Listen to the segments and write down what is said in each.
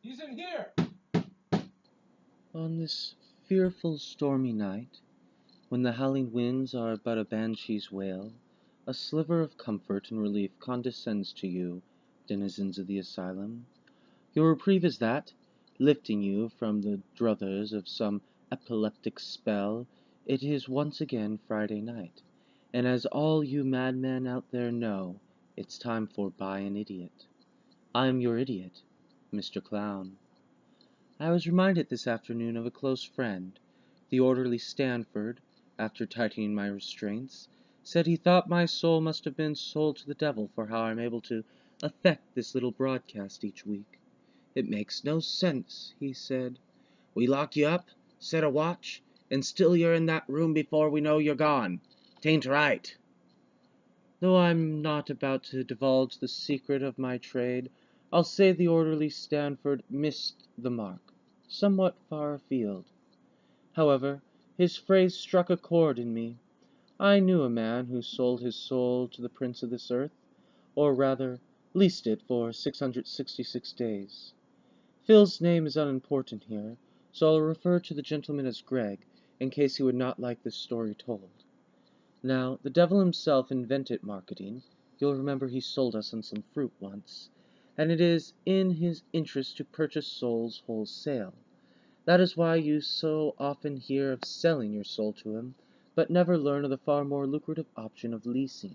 He's in here! On this fearful stormy night, when the howling winds are but a banshee's wail, a sliver of comfort and relief condescends to you, denizens of the asylum. Your reprieve is that, lifting you from the druthers of some epileptic spell, it is once again Friday night, and as all you madmen out there know, it's time for Buy an Idiot. I am your idiot, Mr. Clown. I was reminded this afternoon of a close friend. The orderly Stanford, after tightening my restraints, said he thought my soul must have been sold to the devil for how I'm able to effect this little broadcast each week. "It makes no sense," he said. "We lock you up, set a watch, and still you're in that room before we know you're gone. 'Tain't right." Though I'm not about to divulge the secret of my trade, I'll say the orderly Stanford missed the mark, somewhat far afield. However, his phrase struck a chord in me. I knew a man who sold his soul to the prince of this earth, or rather, leased it for 666 days. Phil's name is unimportant here, so I'll refer to the gentleman as Greg, in case he would not like this story told. Now, the devil himself invented marketing. You'll remember he sold us on some fruit once, and it is in his interest to purchase souls wholesale. That is why you so often hear of selling your soul to him, but never learn of the far more lucrative option of leasing.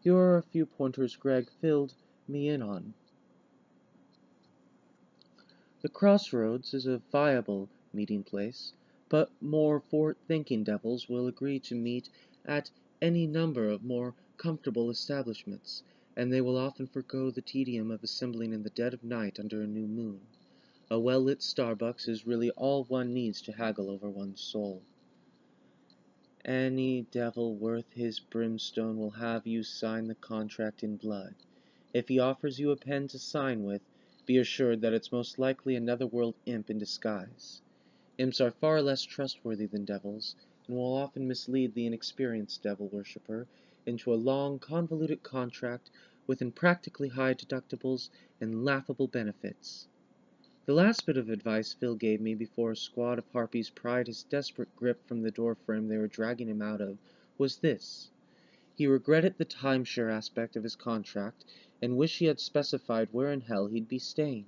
Here are a few pointers Greg filled me in on. The Crossroads is a viable meeting place, but more forward-thinking devils will agree to meet at any number of more comfortable establishments, and they will often forego the tedium of assembling in the dead of night under a new moon. A well-lit Starbucks is really all one needs to haggle over one's soul. Any devil worth his brimstone will have you sign the contract in blood. If he offers you a pen to sign with, be assured that it's most likely a netherworld imp in disguise. Imps are far less trustworthy than devils, and will often mislead the inexperienced devil worshipper into a long, convoluted contract with impractically high deductibles and laughable benefits. The last bit of advice Phil gave me before a squad of harpies pried his desperate grip from the doorframe they were dragging him out of was this. He regretted the timeshare aspect of his contract and wished he had specified where in hell he'd be staying.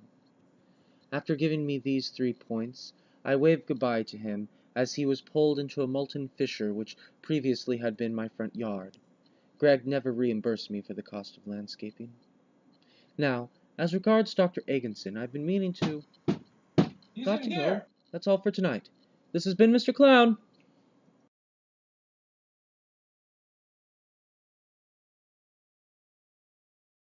After giving me these 3 points, I waved goodbye to him as he was pulled into a molten fissure which previously had been my front yard. Greg never reimbursed me for the cost of landscaping. Now, as regards Dr. Agenson, I've been meaning to... He's Got in to go. here! That's all for tonight. This has been Mr. Clown.